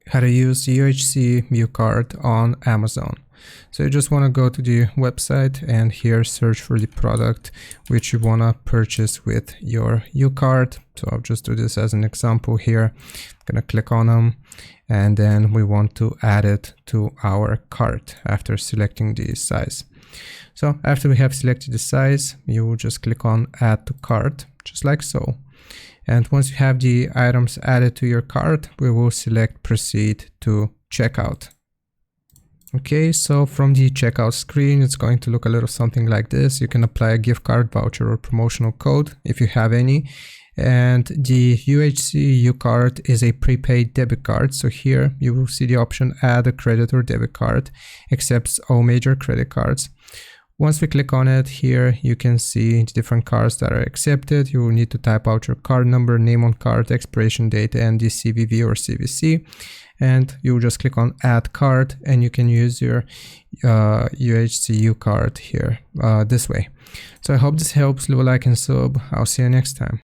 how to use UHC UCard on Amazon. So you just want to go to the website and here search for the product which you want to purchase with your UCard. So I'll just do this as an example here. I'm going to click on them and then we want to add it to our cart after selecting the size. So after we have selected the size, you will just click on add to cart, just like so. And once you have the items added to your cart, we will select proceed to checkout. Okay, so from the checkout screen, it's going to look a little something like this. You can apply a gift card, voucher, or promotional code if you have any. And the UHC UCard is a prepaid debit card. So here you will see the option add a credit or debit card, accepts all major credit cards. Once we click on it, here you can see the different cards that are accepted. You will need to type out your card number, name on card, expiration date, and the CVV or CVC. And you will just click on add card and you can use your UHC UCard here this way. So I hope this helps. Leave a like and sub. I'll see you next time.